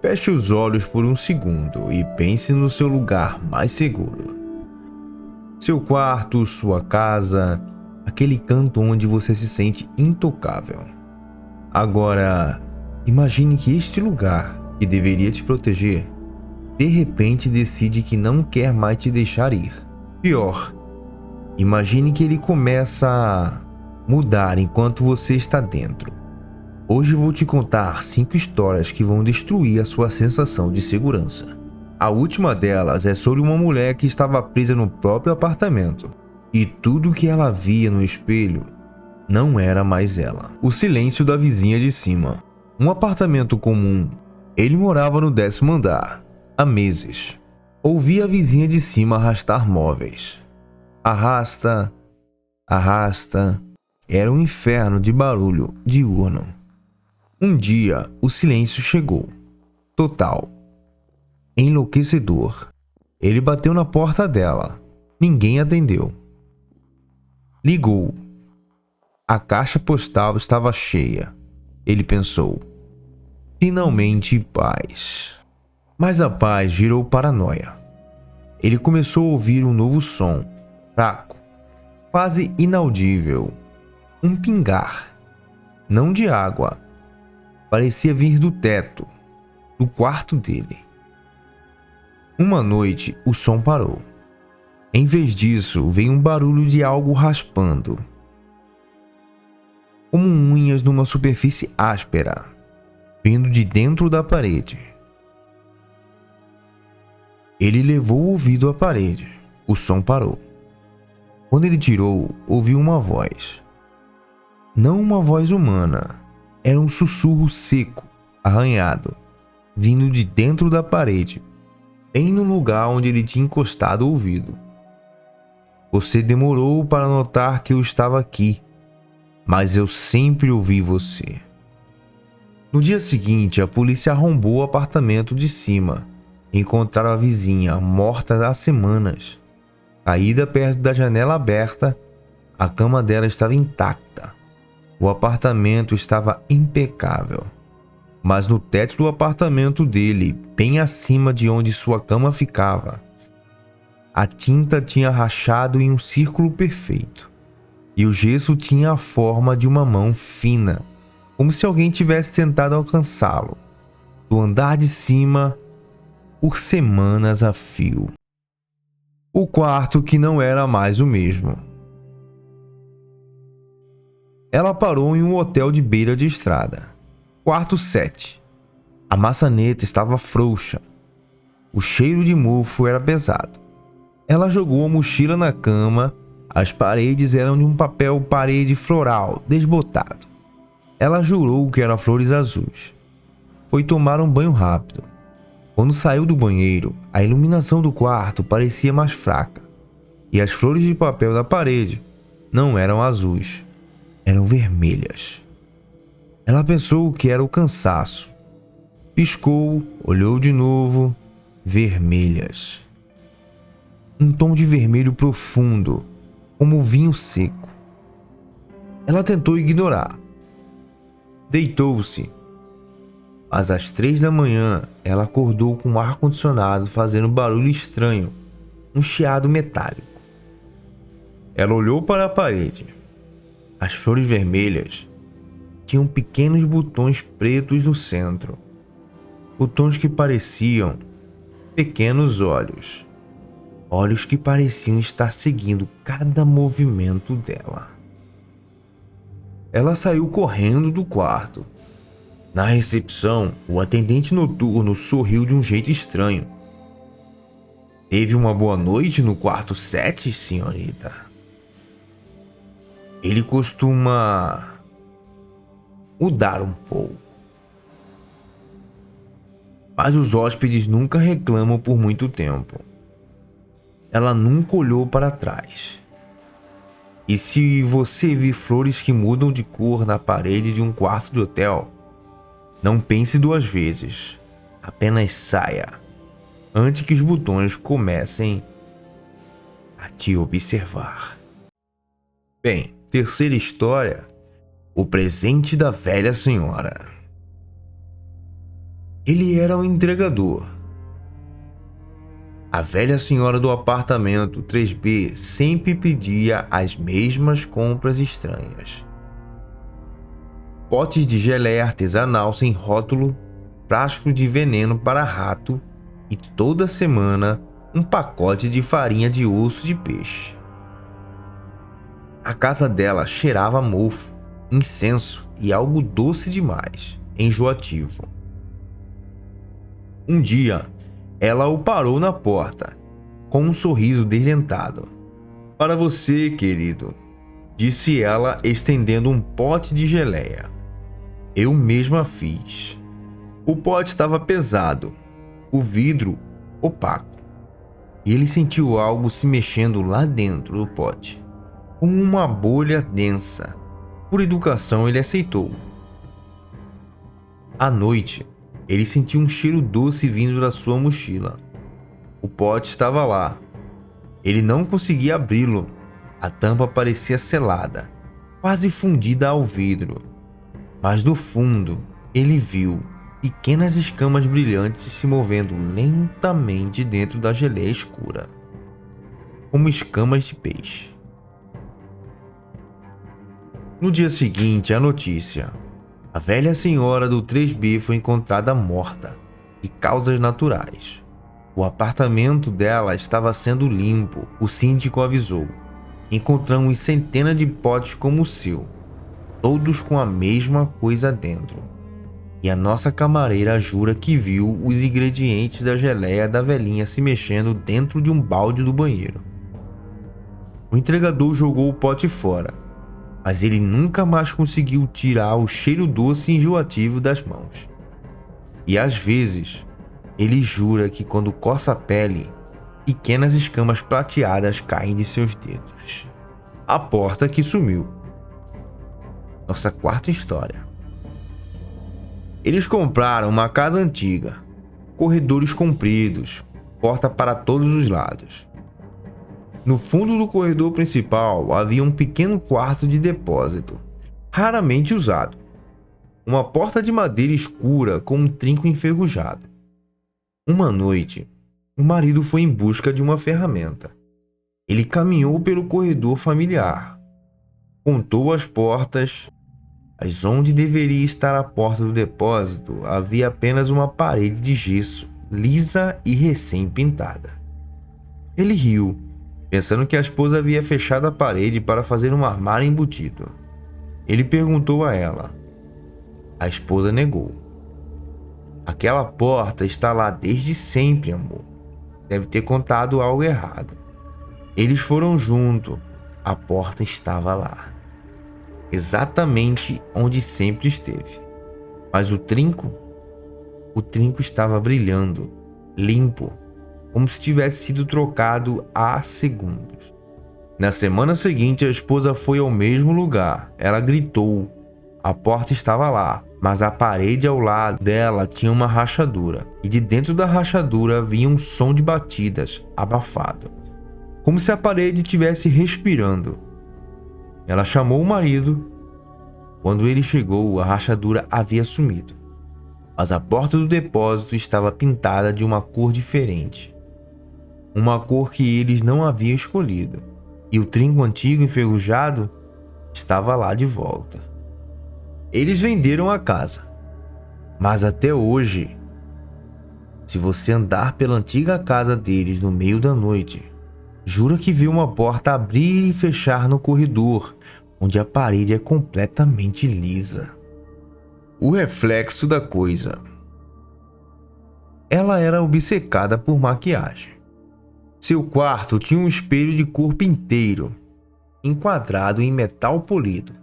Feche os olhos por um segundo e pense no seu lugar mais seguro. Seu quarto, sua casa, aquele canto onde você se sente intocável. Agora, imagine que este lugar, que deveria te proteger, de repente decide que não quer mais te deixar ir. Pior, imagine que ele começa a mudar enquanto você está dentro. Hoje vou te contar 5 histórias que vão destruir a sua sensação de segurança. A última delas é sobre uma mulher que estava presa no próprio apartamento. E tudo que ela via no espelho não era mais ela. O silêncio da vizinha de cima. Um apartamento comum. Ele morava no 10º andar, há meses. Ouvia a vizinha de cima arrastar móveis. Arrasta, arrasta. Era um inferno de barulho diurno. Um dia, o silêncio chegou. Total. Enlouquecedor. Ele bateu na porta dela. Ninguém atendeu. Ligou. A caixa postal estava cheia. Ele pensou: finalmente paz. Mas a paz virou paranoia. Ele começou a ouvir um novo som, fraco, quase inaudível. Um pingar. Não de água. Parecia vir do teto, do quarto dele. Uma noite, o som parou. Em vez disso, veio um barulho de algo raspando, como unhas numa superfície áspera, vindo de dentro da parede. Ele levou o ouvido à parede. O som parou. Quando ele tirou, ouviu uma voz. Não uma voz humana. Era um sussurro seco, arranhado, vindo de dentro da parede, bem no lugar onde ele tinha encostado o ouvido. Você demorou para notar que eu estava aqui, mas eu sempre ouvi você. No dia seguinte, a polícia arrombou o apartamento de cima e encontraram a vizinha morta há semanas. Caída perto da janela aberta, a cama dela estava intacta. O apartamento estava impecável, mas no teto do apartamento dele, bem acima de onde sua cama ficava, a tinta tinha rachado em um círculo perfeito, e o gesso tinha a forma de uma mão fina, como se alguém tivesse tentado alcançá-lo, do andar de cima, por semanas a fio. O quarto que não era mais o mesmo. Ela parou em um hotel de beira de estrada. Quarto 7. A maçaneta estava frouxa. O cheiro de mofo era pesado. Ela jogou a mochila na cama. As paredes eram de um papel parede floral, desbotado. Ela jurou que eram flores azuis. Foi tomar um banho rápido. Quando saiu do banheiro, a iluminação do quarto parecia mais fraca. E as flores de papel da parede não eram azuis. Eram vermelhas. Ela pensou que era o cansaço. Piscou, olhou de novo. Vermelhas. Um tom de vermelho profundo, como vinho seco. Ela tentou ignorar. Deitou-se. Mas às 3 da manhã, ela acordou com o ar-condicionado fazendo barulho estranho, um chiado metálico. Ela olhou para a parede. As flores vermelhas tinham pequenos botões pretos no centro. Botões que pareciam pequenos olhos. Olhos que pareciam estar seguindo cada movimento dela. Ela saiu correndo do quarto. Na recepção, o atendente noturno sorriu de um jeito estranho. Teve uma boa noite no quarto 7, senhorita? Ele costuma mudar um pouco. Mas os hóspedes nunca reclamam por muito tempo. Ela nunca olhou para trás. E se você vir flores que mudam de cor na parede de um quarto de hotel, não pense 2 vezes. Apenas saia, antes que os botões comecem a te observar. Bem, terceira história: o presente da velha senhora. Ele era um entregador. A velha senhora do apartamento 3B sempre pedia as mesmas compras estranhas: potes de geleia artesanal sem rótulo, frascos de veneno para rato e toda semana um pacote de farinha de osso de peixe. A casa dela cheirava a mofo, incenso e algo doce demais, enjoativo. Um dia, ela o parou na porta, com um sorriso desdentado. "Para você, querido", disse ela, estendendo um pote de geleia. Eu mesma fiz. O pote estava pesado, o vidro opaco, e ele sentiu algo se mexendo lá dentro do pote, como uma bolha densa. Por educação, ele aceitou. À noite, ele sentiu um cheiro doce vindo da sua mochila. O pote estava lá. Ele não conseguia abri-lo. A tampa parecia selada, quase fundida ao vidro. Mas no fundo, ele viu pequenas escamas brilhantes se movendo lentamente dentro da geleia escura, como escamas de peixe. No dia seguinte, a notícia: a velha senhora do 3B foi encontrada morta, de causas naturais. O apartamento dela estava sendo limpo, o síndico avisou. Encontramos centenas de potes como o seu, todos com a mesma coisa dentro. E a nossa camareira jura que viu os ingredientes da geleia da velhinha se mexendo dentro de um balde do banheiro. O entregador jogou o pote fora, mas ele nunca mais conseguiu tirar o cheiro doce e enjoativo das mãos. E às vezes, ele jura que quando coça a pele, pequenas escamas prateadas caem de seus dedos. A porta que sumiu. Nossa quarta história. Eles compraram uma casa antiga, corredores compridos, porta para todos os lados. No fundo do corredor principal havia um pequeno quarto de depósito, raramente usado. Uma porta de madeira escura com um trinco enferrujado. Uma noite, o marido foi em busca de uma ferramenta. Ele caminhou pelo corredor familiar, contou as portas, mas onde deveria estar a porta do depósito havia apenas uma parede de gesso, lisa e recém-pintada. Ele riu, pensando que a esposa havia fechado a parede para fazer um armário embutido. Ele perguntou a ela. A esposa negou. "Aquela porta está lá desde sempre, amor. Deve ter contado algo errado." Eles foram juntos. A porta estava lá, exatamente onde sempre esteve. Mas o trinco estava brilhando, limpo, como se tivesse sido trocado há segundos. Na semana seguinte, a esposa foi ao mesmo lugar. Ela gritou. A porta estava lá, mas a parede ao lado dela tinha uma rachadura, e de dentro da rachadura vinha um som de batidas, abafado, como se a parede estivesse respirando. Ela chamou o marido. Quando ele chegou, a rachadura havia sumido, mas a porta do depósito estava pintada de uma cor diferente, uma cor que eles não haviam escolhido, e o trinco antigo enferrujado estava lá de volta. Eles venderam a casa, mas até hoje, se você andar pela antiga casa deles no meio da noite, jura que viu uma porta abrir e fechar no corredor, onde a parede é completamente lisa. O reflexo da coisa. Ela era obcecada por maquiagem. Seu quarto tinha um espelho de corpo inteiro, enquadrado em metal polido,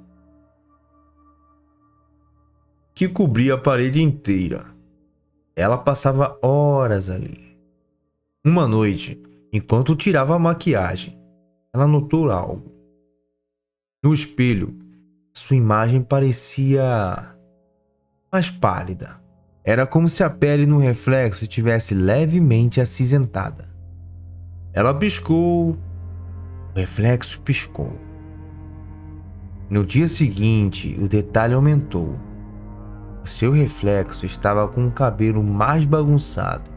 que cobria a parede inteira. Ela passava horas ali. Uma noite, enquanto tirava a maquiagem, ela notou algo. No espelho, sua imagem parecia mais pálida. Era como se a pele no reflexo estivesse levemente acinzentada. Ela piscou, o reflexo piscou. No dia seguinte, o detalhe aumentou. o seu reflexo estava com o cabelo mais bagunçado.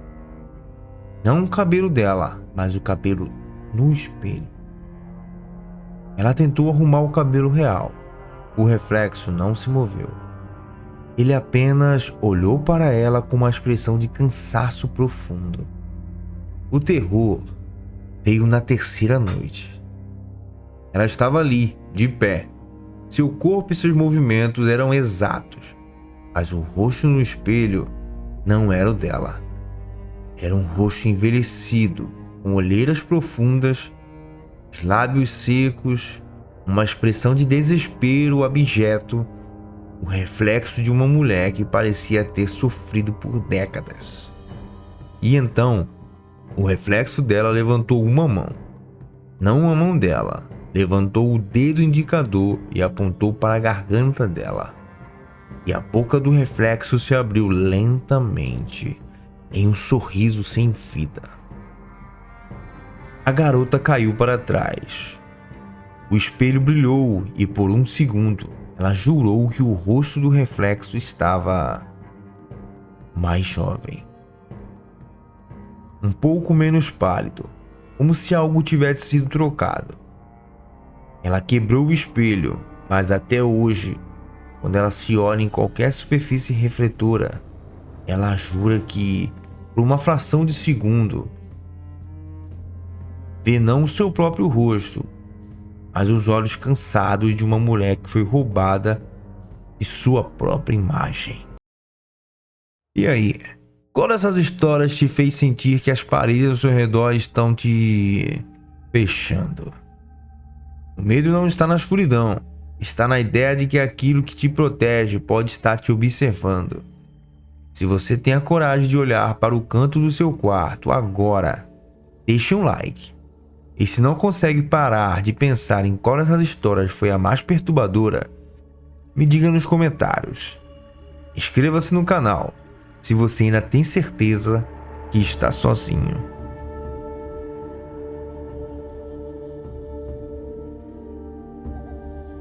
Não o cabelo dela, mas o cabelo no espelho. Ela tentou arrumar o cabelo real. O reflexo não se moveu. Ele apenas olhou para ela com uma expressão de cansaço profundo. O terror veio na terceira noite. Ela estava ali, de pé. Seu corpo e seus movimentos eram exatos, mas o rosto no espelho não era o dela. Era um rosto envelhecido, com olheiras profundas, os lábios secos, uma expressão de desespero abjeto, o reflexo de uma mulher que parecia ter sofrido por décadas. E então, o reflexo dela levantou uma mão. Não a mão dela, levantou o dedo indicador e apontou para a garganta dela. E a boca do reflexo se abriu lentamente, em um sorriso sem vida. A garota caiu para trás. O espelho brilhou e por um segundo ela jurou que o rosto do reflexo estava mais jovem. Um pouco menos pálido, como se algo tivesse sido trocado. Ela quebrou o espelho, mas até hoje, quando ela se olha em qualquer superfície refletora, ela jura que, por uma fração de segundo, vê não o seu próprio rosto, mas os olhos cansados de uma mulher que foi roubada de sua própria imagem. E aí, qual dessas histórias te fez sentir que as paredes ao seu redor estão te fechando? O medo não está na escuridão, está na ideia de que aquilo que te protege pode estar te observando. Se você tem a coragem de olhar para o canto do seu quarto agora, deixe um like. E se não consegue parar de pensar em qual dessas histórias foi a mais perturbadora, me diga nos comentários. Inscreva-se no canal se você ainda tem certeza que está sozinho.